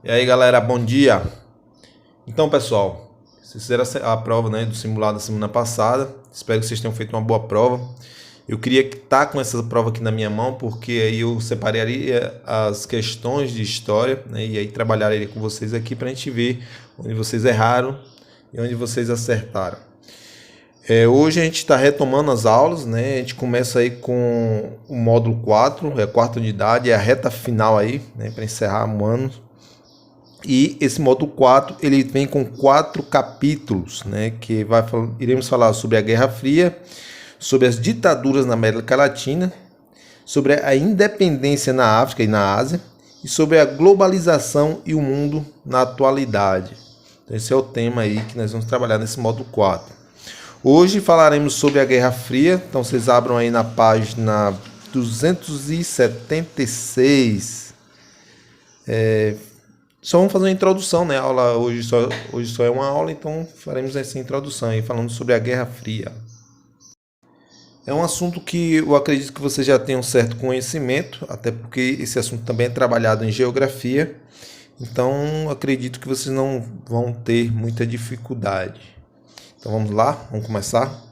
E aí galera, bom dia! Então pessoal, vocês fizeram a prova, né, do simulado da semana passada. Espero que vocês tenham feito uma boa prova. Eu queria estar com essa prova aqui na minha mão, porque aí eu separaria as questões de história, né, e aí trabalharia com vocês aqui para a gente ver onde vocês erraram e onde vocês acertaram. Hoje a gente está retomando as aulas, né? A gente começa aí com o módulo 4, é a quarta unidade, é a reta final aí, né, para encerrar o ano. E esse módulo 4 ele vem com 4 capítulos, né, que iremos falar sobre a Guerra Fria, sobre as ditaduras na América Latina, sobre a independência na África e na Ásia e sobre a globalização e o mundo na atualidade. Então esse é o tema aí que nós vamos trabalhar nesse módulo 4. Hoje falaremos sobre a Guerra Fria, então vocês abram aí na página 276. Só vamos fazer uma introdução, né? A aula hoje só é uma aula, então faremos essa introdução aí, falando sobre a Guerra Fria. É um assunto que eu acredito que vocês já tenham certo conhecimento, até porque esse assunto também é trabalhado em geografia, então acredito que vocês não vão ter muita dificuldade. Então vamos lá, vamos começar?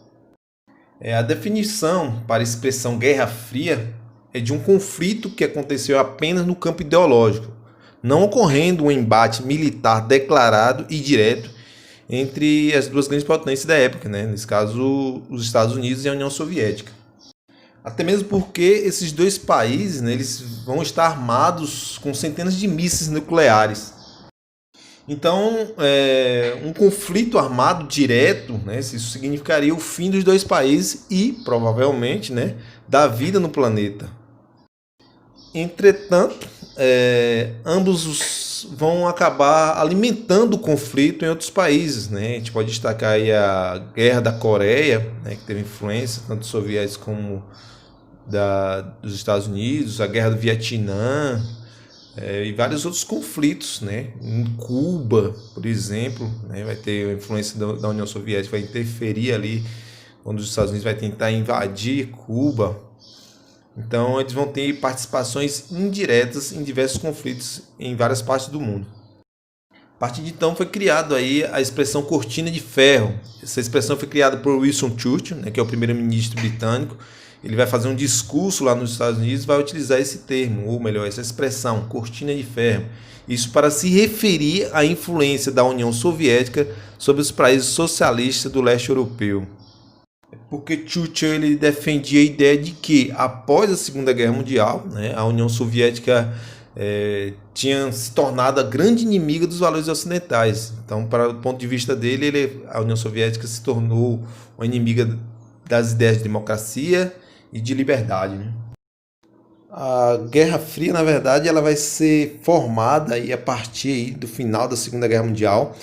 A definição para a expressão Guerra Fria é de um conflito que aconteceu apenas no campo ideológico, não ocorrendo um embate militar declarado e direto entre as duas grandes potências da época, né? Nesse caso, os Estados Unidos e a União Soviética. Até mesmo porque esses dois países, né, eles vão estar armados com centenas de mísseis nucleares. Então, um conflito armado direto, né, isso significaria o fim dos dois países e, provavelmente, né, da vida no planeta. Entretanto, ambos vão acabar alimentando o conflito em outros países, né? A gente pode destacar aí a Guerra da Coreia, né, que teve influência tanto dos soviéticos como dos Estados Unidos, a Guerra do Vietnã, e vários outros conflitos, né? Em Cuba, por exemplo, né, vai ter a influência da União Soviética, vai interferir ali quando os Estados Unidos vai tentar invadir Cuba. Então, eles vão ter participações indiretas em diversos conflitos em várias partes do mundo. A partir de então foi criado aí a expressão cortina de ferro. Essa expressão foi criada por Winston Churchill, né, que é o primeiro-ministro britânico. Ele vai fazer um discurso lá nos Estados Unidos e vai utilizar esse termo, ou melhor, essa expressão, cortina de ferro. Isso para se referir à influência da União Soviética sobre os países socialistas do leste europeu. Porque Churchill ele defendia a ideia de que, após a Segunda Guerra Mundial, né, a União Soviética tinha se tornado a grande inimiga dos valores ocidentais. Então, para o ponto de vista dele, a União Soviética se tornou uma inimiga das ideias de democracia e de liberdade, né? A Guerra Fria, na verdade, ela vai ser formada aí a partir aí do final da Segunda Guerra Mundial,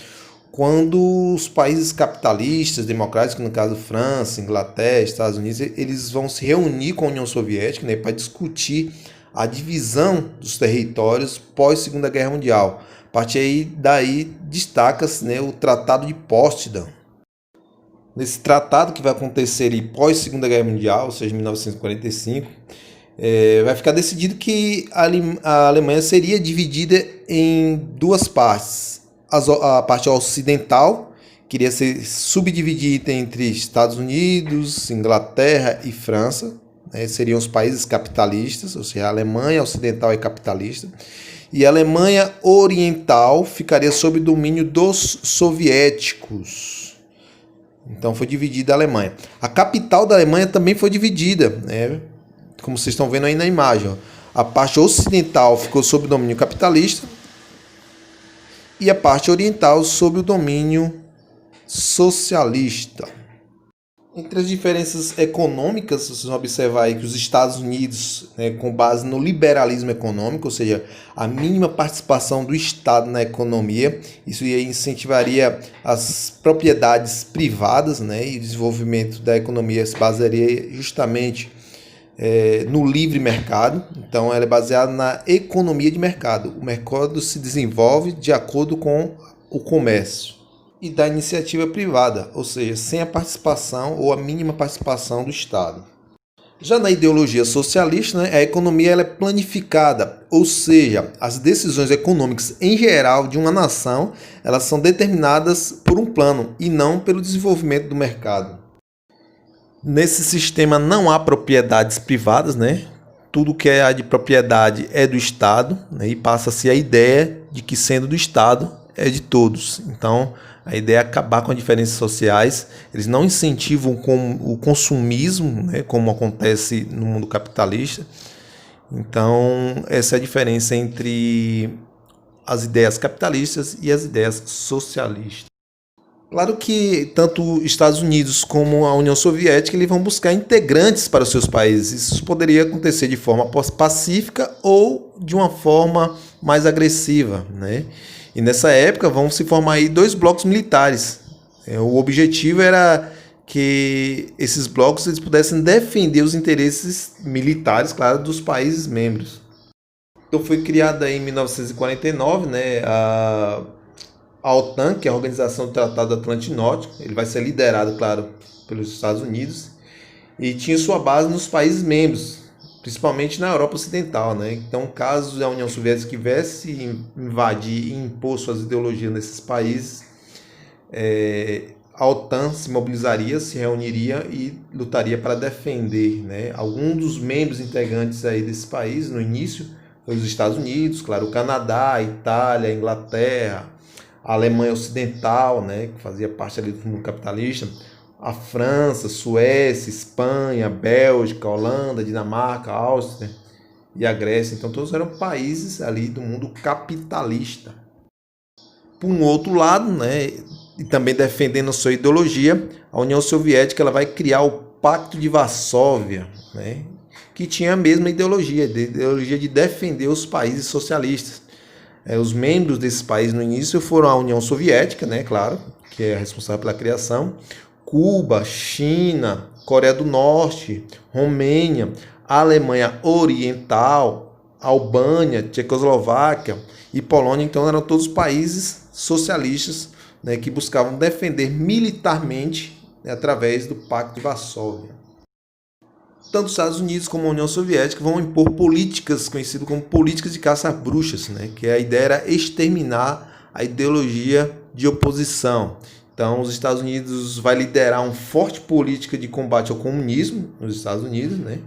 quando os países capitalistas, democráticos, no caso França, Inglaterra, Estados Unidos, eles vão se reunir com a União Soviética, né, para discutir a divisão dos territórios pós Segunda Guerra Mundial. A partir daí destaca-se, né, o Tratado de Potsdam. Nesse tratado que vai acontecer ali pós Segunda Guerra Mundial, ou seja, em 1945, vai ficar decidido que a Alemanha seria dividida em duas partes. A parte ocidental queria ser subdividida entre Estados Unidos, Inglaterra e França, né? Seriam os países capitalistas, ou seja, a Alemanha ocidental é capitalista, e a Alemanha oriental ficaria sob domínio dos soviéticos. Então foi dividida a Alemanha. A capital da Alemanha também foi dividida, né? Como vocês estão vendo aí na imagem, ó. A parte ocidental ficou sob o domínio capitalista e a parte oriental sob o domínio socialista. Entre as diferenças econômicas, vocês vão observar aí que os Estados Unidos, né, com base no liberalismo econômico, ou seja, a mínima participação do Estado na economia, isso incentivaria as propriedades privadas, né, e o desenvolvimento da economia se basearia justamente no livre mercado. Então ela é baseada na economia de mercado. O mercado se desenvolve de acordo com o comércio e da iniciativa privada, ou seja, sem a participação ou a mínima participação do Estado. Já na ideologia socialista, né, a economia ela é planificada, ou seja, as decisões econômicas em geral de uma nação elas são determinadas por um plano e não pelo desenvolvimento do mercado. Nesse sistema não há propriedades privadas, né? Tudo que é de propriedade é do Estado, né? E passa-se a ideia de que sendo do Estado é de todos. Então, a ideia é acabar com as diferenças sociais. Eles não incentivam o consumismo, né? Como acontece no mundo capitalista. Então, essa é a diferença entre as ideias capitalistas e as ideias socialistas. Claro que tanto os Estados Unidos como a União Soviética eles vão buscar integrantes para os seus países. Isso poderia acontecer de forma pacífica ou de uma forma mais agressiva, né? E nessa época vão se formar aí dois blocos militares. O objetivo era que esses blocos eles pudessem defender os interesses militares, claro, dos países membros. Então foi criada em 1949, né, a OTAN, que é a Organização do Tratado Atlântico Norte. Ele vai ser liderado, claro, pelos Estados Unidos e tinha sua base nos países membros, principalmente na Europa Ocidental, né? Então, caso a União Soviética quisesse invadir e impor suas ideologias nesses países, a OTAN se mobilizaria, se reuniria e lutaria para defender, né? Alguns dos membros integrantes aí desse país, no início, foi os Estados Unidos, claro, o Canadá, a Itália, a Inglaterra, a Alemanha Ocidental, né, que fazia parte ali do mundo capitalista, a França, Suécia, Espanha, Bélgica, Holanda, Dinamarca, Áustria e a Grécia. Então todos eram países ali do mundo capitalista. Por um outro lado, né, e também defendendo a sua ideologia, a União Soviética ela vai criar o Pacto de Varsóvia, né, que tinha a mesma ideologia de defender os países socialistas. Os membros desses países no início foram a União Soviética, né, claro, que é responsável pela criação, Cuba, China, Coreia do Norte, Romênia, Alemanha Oriental, Albânia, Tchecoslováquia e Polônia. Então eram todos países socialistas, né, que buscavam defender militarmente, né, através do Pacto de Varsóvia. Tanto os Estados Unidos como a União Soviética vão impor políticas conhecidas como políticas de caça-bruxas, né? Que a ideia era exterminar a ideologia de oposição. Então, os Estados Unidos vai liderar uma forte política de combate ao comunismo nos Estados Unidos, né?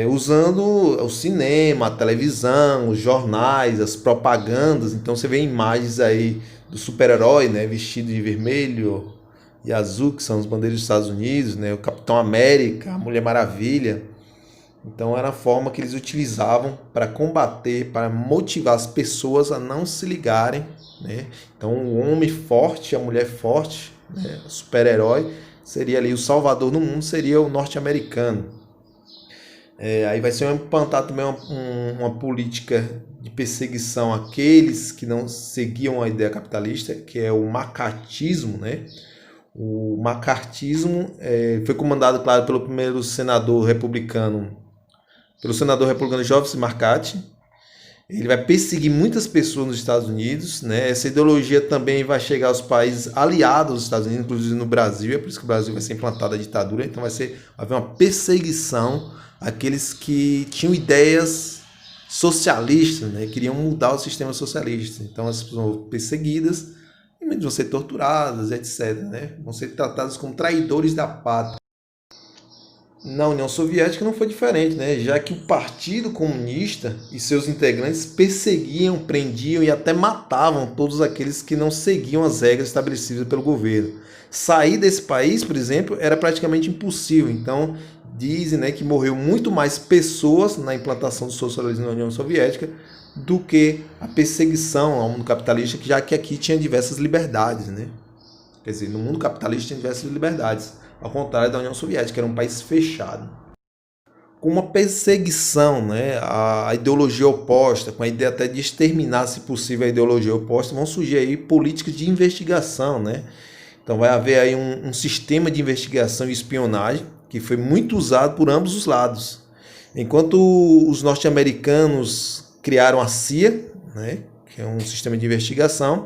Usando o cinema, a televisão, os jornais, as propagandas. Então, você vê imagens aí do super-herói, né? Vestido de vermelho e azul, que são as bandeiras dos Estados Unidos, né? O Capitão América, a Mulher Maravilha. Então era a forma que eles utilizavam para combater, para motivar as pessoas a não se ligarem, né? Então o homem forte, a mulher forte, né? O super-herói seria ali o salvador do mundo, seria o norte-americano. Aí vai ser implantada também uma política de perseguição àqueles que não seguiam a ideia capitalista, que é o macartismo, né? O macartismo foi comandado, claro, pelo primeiro senador republicano Joseph McCarthy. Ele vai perseguir muitas pessoas nos Estados Unidos, né? Essa ideologia também vai chegar aos países aliados aos Estados Unidos, inclusive no Brasil. É por isso que o Brasil vai ser implantada a ditadura. Então vai haver uma perseguição àqueles que tinham ideias socialistas, né? Queriam mudar o sistema socialista. Então as pessoas vão perseguidas, vão ser torturadas, etc., né? Vão ser tratados como traidores da pátria. Na União Soviética não foi diferente, né? Já que o Partido Comunista e seus integrantes perseguiam, prendiam e até matavam todos aqueles que não seguiam as regras estabelecidas pelo governo. Sair desse país, por exemplo, era praticamente impossível. Então, dizem, né, que morreu muito mais pessoas na implantação do socialismo na União Soviética do que a perseguição ao mundo capitalista, já que aqui tinha diversas liberdades, né? Quer dizer, no mundo capitalista tinha diversas liberdades, ao contrário da União Soviética, que era um país fechado. Com uma perseguição, né, a ideologia oposta, com a ideia até de exterminar, se possível, a ideologia oposta, vão surgir aí políticas de investigação, né? Então vai haver aí um sistema de investigação e espionagem que foi muito usado por ambos os lados. Enquanto os norte-americanos criaram a CIA, né, que é um sistema de investigação,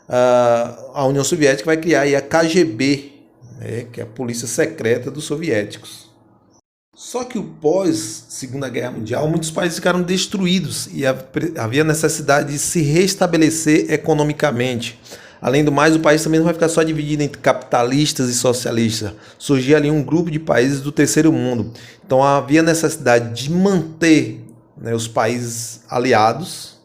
a União Soviética vai criar aí a KGB, né, que é a polícia secreta dos soviéticos. Só que o pós Segunda Guerra Mundial, muitos países ficaram destruídos e havia necessidade de se restabelecer economicamente. Além do mais, o país também não vai ficar só dividido entre capitalistas e socialistas. Surgia ali um grupo de países do terceiro mundo. Então havia necessidade de manter, né, os países aliados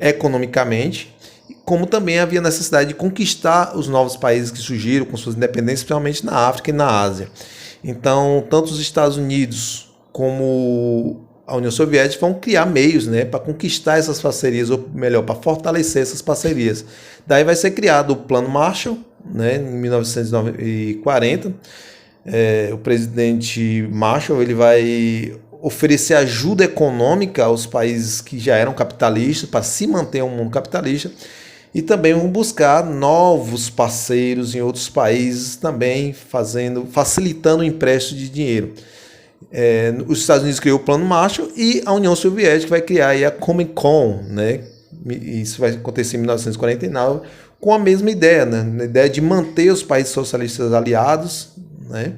economicamente, como também havia necessidade de conquistar os novos países que surgiram com suas independências, principalmente na África e na Ásia. Então, tanto os Estados Unidos como a União Soviética vão criar meios, né, para conquistar essas parcerias, ou melhor, para fortalecer essas parcerias. Daí vai ser criado o Plano Marshall, né, em 1940. O presidente Marshall ele vai oferecer ajuda econômica aos países que já eram capitalistas para se manter um mundo capitalista, e também vão buscar novos parceiros em outros países, também facilitando o empréstimo de dinheiro. Os Estados Unidos criou o Plano Marshall e a União Soviética vai criar aí a Comecon, né? Isso vai acontecer em 1949, com a mesma ideia, né? A ideia de manter os países socialistas aliados, né?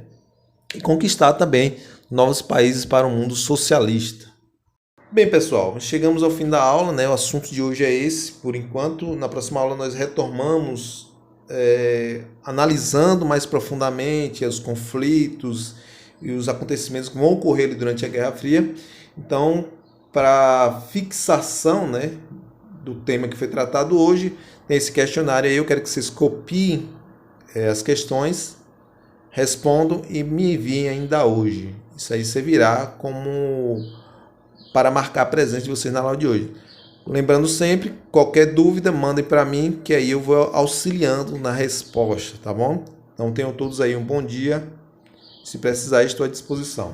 E conquistar também novos países para o mundo socialista. Bem, pessoal, chegamos ao fim da aula, né? O assunto de hoje é esse, por enquanto. Na próxima aula nós retomamos analisando mais profundamente os conflitos e os acontecimentos que vão ocorrer durante a Guerra Fria. Então, para fixação, né, do tema que foi tratado hoje, tem esse questionário aí. Eu quero que vocês copiem as questões, respondam e me enviem ainda hoje. Isso aí servirá como para marcar a presença de vocês na aula de hoje. Lembrando sempre, qualquer dúvida, mandem para mim, que aí eu vou auxiliando na resposta, tá bom? Então tenham todos aí um bom dia. Se precisar, estou à disposição.